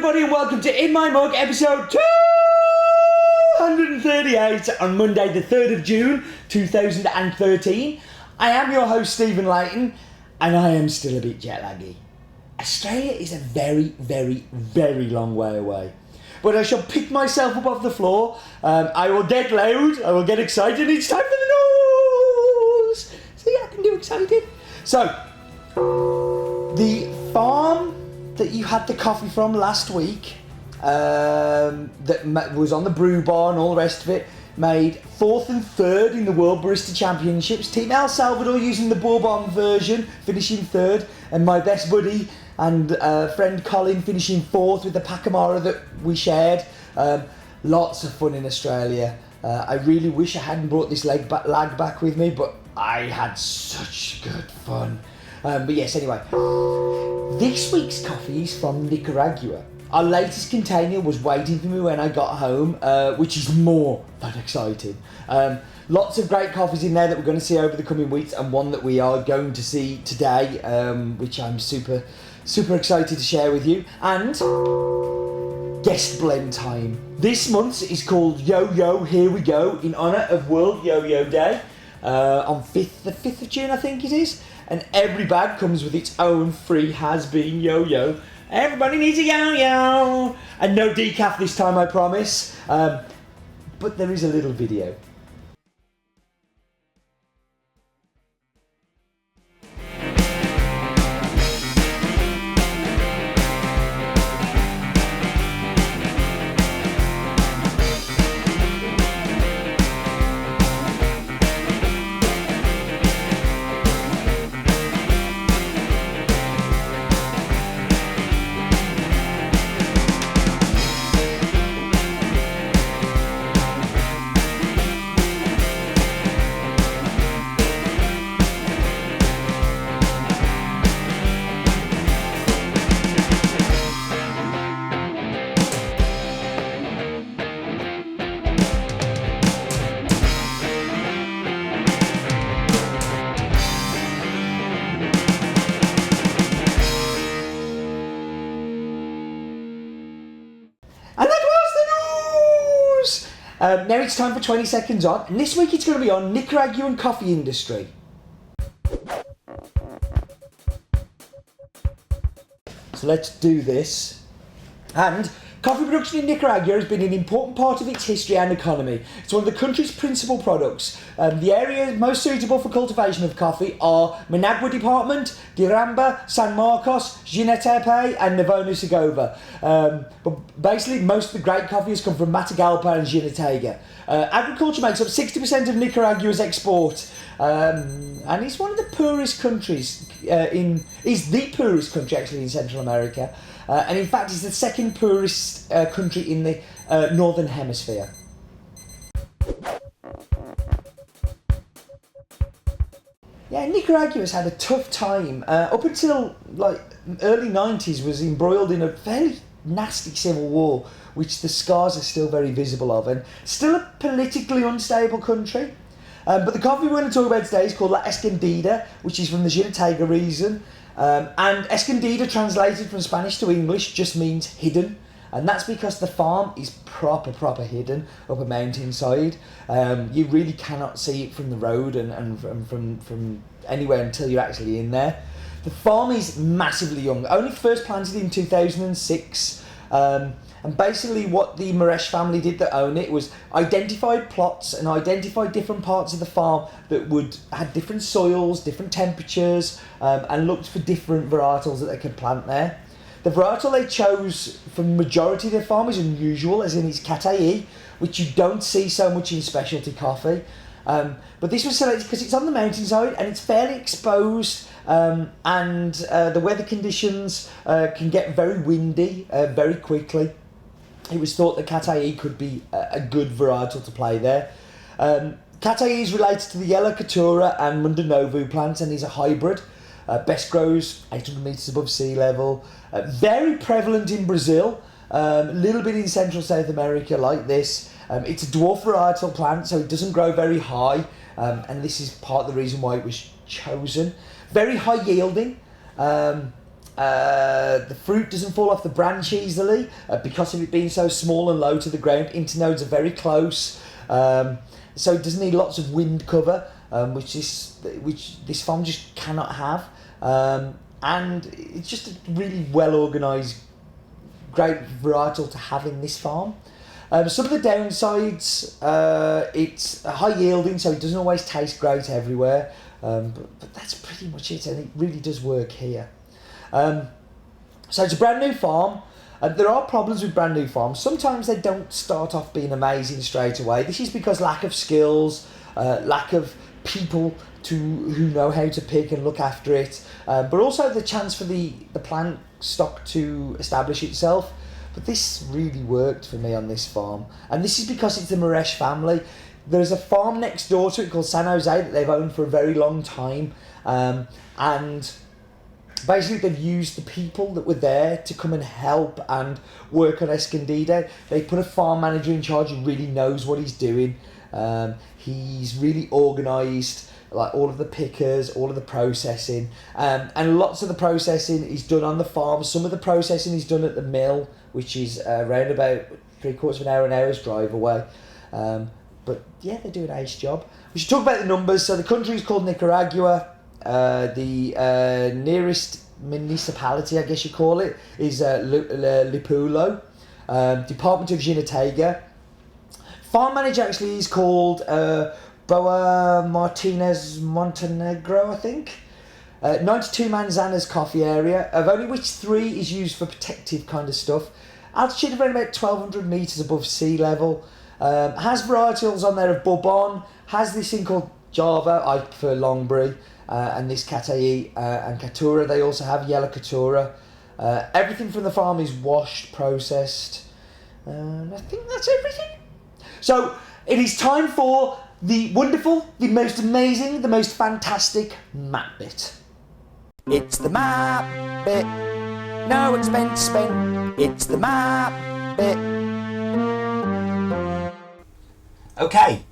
everybody, and welcome to In My Mug, episode 238 on Monday the 3rd of June 2013. I am your host, Stephen Layton, and I am still a bit jet laggy. Australia is a very, very, very long way away. But I shall pick myself up off the floor, I will get loud, I will get excited, it's time for the news! See, I can do excited. So, the farm that you had the coffee from last week, that was on the brew bar and all the rest of it, made 4th and 3rd in the World Barista Championships. Team El Salvador using the Bourbon version, finishing 3rd, and my best buddy and friend Colin finishing 4th with the Pacamara that we shared. Lots of fun in Australia. I really wish I hadn't brought this lag back with me, but I had such good fun. But yes, anyway, this week's coffee is from Nicaragua. Our latest container was waiting for me when I got home, which is more than exciting. Lots of great coffees in there that we're going to see over the coming weeks, and one that we are going to see today, which I'm super excited to share with you. And guest blend time. This month is called Yo-Yo Here We Go, in honour of World Yo-Yo Day, on the 5th of June, I think it is. And every bag comes with its own free has-been yo-yo. Everybody needs a yo-yo! And no decaf this time, I promise. But there is a little video. And that was the news! Now it's time for 20 seconds on, and this week it's going to be on Nicaraguan coffee industry. So let's do this. And coffee production in Nicaragua has been an important part of its history and economy. It's one of the country's principal products. The areas most suitable for cultivation of coffee are Managua Department, Diramba, San Marcos, Jinatepe and Navona Segovia. But basically most of the great coffee has come from Matagalpa and Jinatega. Agriculture makes up 60% of Nicaragua's export. And it's one of the poorest countries is the poorest country actually in Central America. And in fact, it's the second poorest country in the Northern Hemisphere. Yeah, Nicaragua has had a tough time. Up until like early 90s was embroiled in a fairly nasty civil war, which the scars are still very visible of, and still a politically unstable country. But the coffee we're going to talk about today is called La Escondida, which is from the Jinatega region. And Escondida, translated from Spanish to English, just means hidden, and that's because the farm is proper hidden up a mountainside. You really cannot see it from the road and from anywhere until you're actually in there. The farm is massively young, only first planted in 2006. And basically what the Moresh family did that own it was identified plots and identified different parts of the farm that had different soils, different temperatures, and looked for different varietals that they could plant there. The varietal they chose for the majority of their farm is unusual, as in it's Catuai, which you don't see so much in specialty coffee. But this was selected because it's on the mountainside and it's fairly exposed, and the weather conditions can get very windy very quickly. It was thought that Catuai could be a good varietal to play there. Catuai is related to the Yellow Catura and Mundanovu plants and is a hybrid. Best grows 800 metres above sea level. Very prevalent in Brazil, a little bit in Central South America like this. It's a dwarf varietal plant, so it doesn't grow very high, and this is part of the reason why it was chosen. Very high yielding. The fruit doesn't fall off the branch easily because of it being so small and low to the ground. Internodes are very close, so it doesn't need lots of wind cover, which this farm just cannot have. And it's just a really well organised, great varietal to have in this farm. Some of the downsides, it's high yielding, so it doesn't always taste great everywhere, but that's pretty much it, and it really does work here. So it's a brand new farm. There are problems with brand new farms. Sometimes they don't start off being amazing straight away. This is because lack of skills, lack of people who know how to pick and look after it, but also the chance for the plant stock to establish itself. But this really worked for me on this farm, and this is because it's the Moresh family. There's a farm next door to it called San Jose that they've owned for a very long time, and basically they've used the people that were there to come and help and work on Escondida. They put a farm manager in charge who really knows what he's doing. He's really organised, like all of the pickers, all of the processing, and lots of the processing is done on the farm. Some of the processing is done at the mill, which is around about 3/4 of an hour's drive away. But yeah, they do an ace job. We should talk about the numbers. So the country is called Nicaragua. The nearest municipality, I guess you call it, is Lipulo. Department of Jinotega. Farm manager actually is called Boa Martinez Montenegro, I think. 92 manzanas coffee area, of only which 3 is used for protective kind of stuff. Altitude of around about 1,200 metres above sea level. Has varietals on there of Bourbon. Has this thing called Java, I prefer Longbury. And this Catuai and Catura. They also have yellow Catura. Everything from the farm is washed, processed. I think that's everything. So it is time for the wonderful, the most amazing, the most fantastic map bit. It's the map bit. No expense spent. It's the map bit. Okay,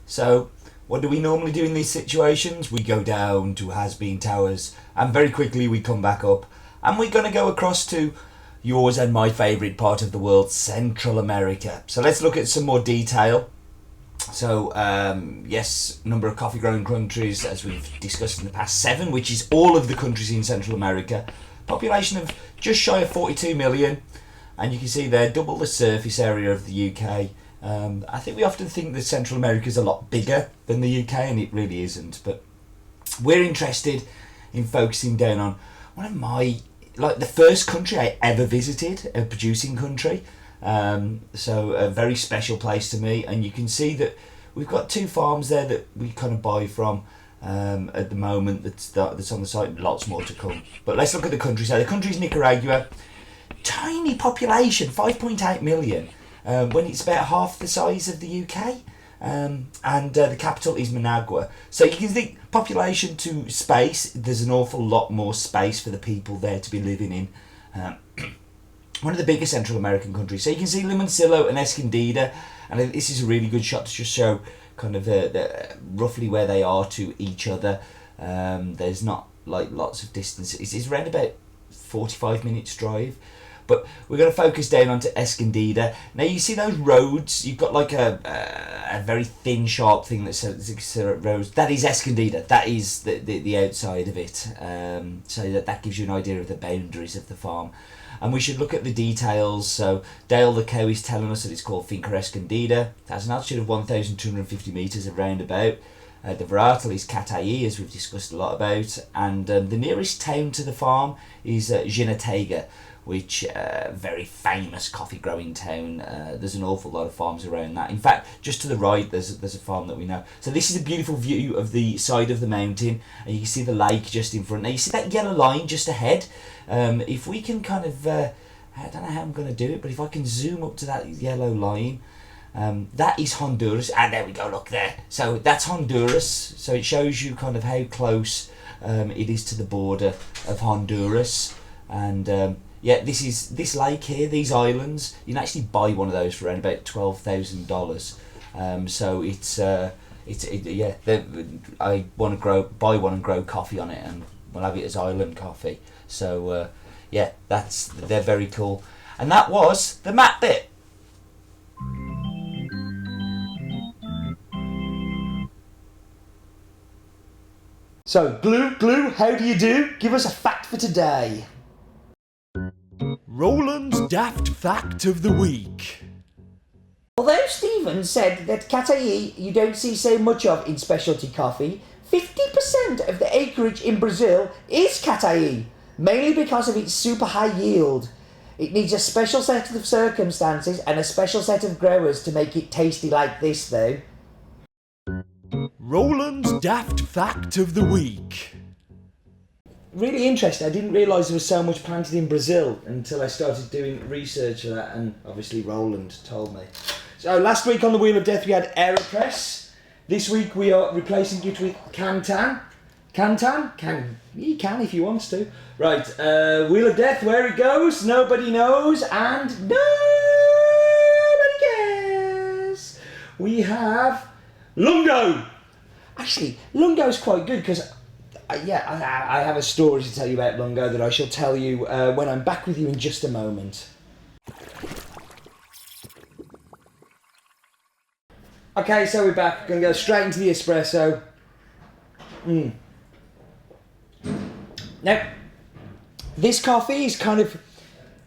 so what do we normally do in these situations? We go down to has-been towers, and very quickly we come back up, and we're going to go across to yours and my favourite part of the world, Central America. So let's look at some more detail. So yes, number of coffee growing countries, as we've discussed in the past, 7, which is all of the countries in Central America. Population of just shy of 42 million, and you can see there double the surface area of the UK. I think we often think that Central America is a lot bigger than the UK, and it really isn't. But we're interested in focusing down on one of my, like the first country I ever visited, a producing country. So a very special place to me, and you can see that we've got 2 farms there that we kind of buy from at the moment. That's on the site. Lots more to come. But let's look at the country. So the country is Nicaragua. Tiny population, 5.8 million. When it's about half the size of the UK, and the capital is Managua. So you can think population to space, there's an awful lot more space for the people there to be living in. One of the biggest Central American countries. So you can see Limoncillo and Escondida, and this is a really good shot to just show kind of roughly where they are to each other. There's not like lots of distance. It's around about 45 minutes drive. But we're going to focus down onto Escondida. Now you see those roads, you've got like a very thin, sharp thing that says roads. That is Escondida. That is the outside of it. So that gives you an idea of the boundaries of the farm. And we should look at the details. So Dale the cow is telling us that it's called Finca Escondida. It has an altitude of 1,250 metres around about. The varietal is Catuai, as we've discussed a lot about. And the nearest town to the farm is Jinotega, which very famous coffee growing town. There's an awful lot of farms around that. In fact, just to the right there's a farm that we know. So this is a beautiful view of the side of the mountain, and you can see the lake just in front. Now you see that yellow line just ahead. If we can kind of I don't know how I'm going to do it, but if I can zoom up to that yellow line, that is Honduras. And there we go, look there. So that's Honduras. So it shows you kind of how close it is to the border of Honduras. And yeah, this lake here, these islands, you can actually buy one of those for around about $12,000. So yeah. I want to buy one and grow coffee on it, and we'll have it as island coffee. So yeah, they're very cool. And that was the map bit. So, Glue, how do you do? Give us a fact for today. Roland's Daft Fact of the Week. Although Stephen said that Catuai you don't see so much of in specialty coffee, 50% of the acreage in Brazil is Catuai, mainly because of its super high yield. It needs a special set of circumstances and a special set of growers to make it tasty like this though. Roland's Daft Fact of the Week. Really interesting. I didn't realise there was so much planted in Brazil until I started doing research for that, and obviously Roland told me. So last week on the Wheel of Death we had AeroPress. This week we are replacing it with Cantan. You can if you want to. Right, Wheel of Death, where it goes, nobody knows, and nobody cares. We have Lungo. Actually, Lungo's quite good because, I have a story to tell you about Lungo that I shall tell you when I'm back with you in just a moment. Okay, so we're back. Going to go straight into the espresso. Now, this coffee is kind of,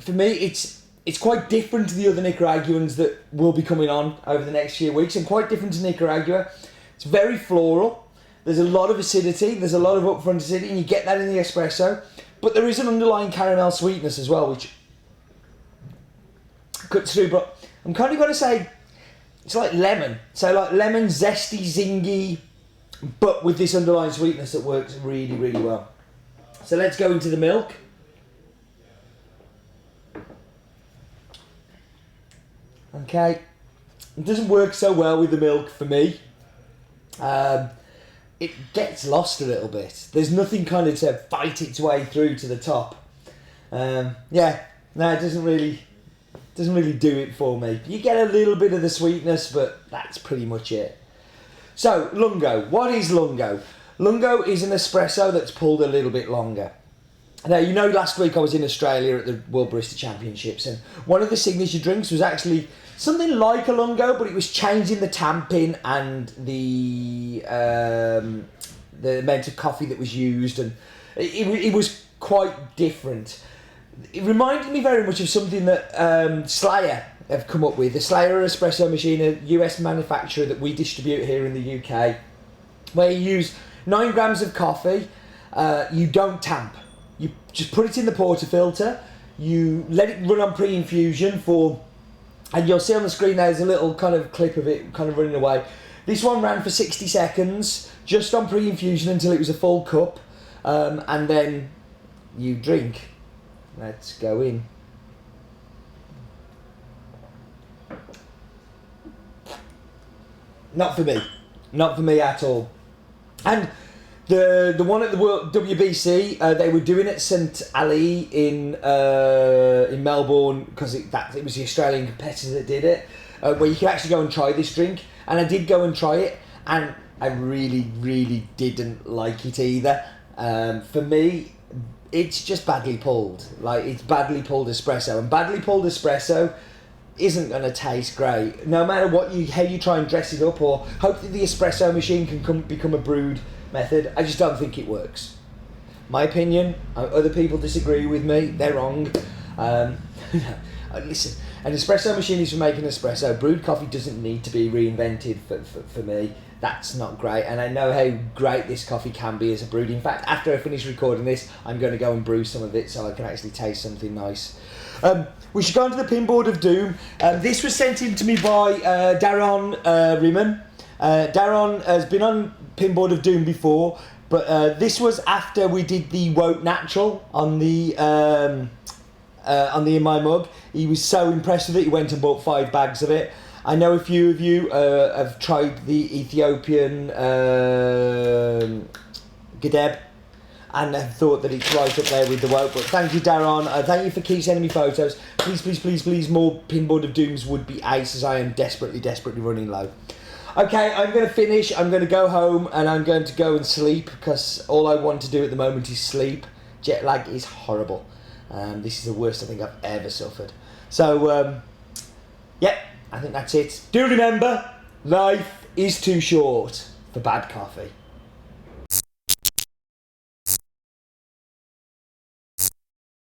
for me, it's quite different to the other Nicaraguans that will be coming on over the next few weeks, and quite different to Nicaragua. It's very floral. There's a lot of acidity. There's a lot of upfront acidity, and you get that in the espresso. But there is an underlying caramel sweetness as well, which cuts through. But I'm kind of going to say it's like lemon. So like lemon, zesty, zingy, but with this underlying sweetness that works really, really well. So let's go into the milk. Okay. It doesn't work so well with the milk for me. It gets lost a little bit. There's nothing kind of to fight its way through to the top. It doesn't really do it for me. You get a little bit of the sweetness, but that's pretty much it. So, Lungo. What is Lungo? Lungo is an espresso that's pulled a little bit longer. Now, you know, last week I was in Australia at the World Barista Championships, and one of the signature drinks was actually something like a Lungo, but it was changing the tamping and the amount of coffee that was used, and it was quite different. It reminded me very much of something that Slayer have come up with. The Slayer espresso machine, a US manufacturer that we distribute here in the UK, where you use 9 grams of coffee, you don't tamp. You just put it in the portafilter, you let it run on pre-infusion and you'll see on the screen there's a little kind of clip of it kind of running away. This one ran for 60 seconds, just on pre-infusion until it was a full cup, and then you drink. Let's go in. Not for me at all. And the one at the World WBC, they were doing it at St Ali in Melbourne, because it was the Australian competitor that did it, where you could actually go and try this drink. And I did go and try it, and I really, really didn't like it either. For me, it's just badly pulled. Like, it's badly pulled espresso, and badly pulled espresso isn't going to taste great, no matter how you try and dress it up, or hope that the espresso machine can become a brewed method. I just don't think it works. My opinion. Other people disagree with me. They're wrong. Listen, an espresso machine is for making espresso. Brewed coffee doesn't need to be reinvented for me. That's not great, and I know how great this coffee can be as a brewed. In fact, after I finish recording this, I'm going to go and brew some of it so I can actually taste something nice. We should go on to the Pinboard of Doom. This was sent in to me by Daron Riemann. Daron has been on Pinboard of Doom before, but this was after we did the Woke Natural on the In My Mug. He was so impressed with it, he went and bought 5 bags of it. I know a few of you have tried the Ethiopian Gedeb and have thought that it's right up there with the Woke. But thank you, Daron. Thank you for keep sending me photos. Please, more Pinboard of Dooms would be ace, as I am desperately running low. Okay, I'm going to finish. I'm going to go home and I'm going to go and sleep, because all I want to do at the moment is sleep. Jet lag is horrible. This is the worst I think I've ever suffered. So, yeah, I think that's it. Do remember, life is too short for bad coffee.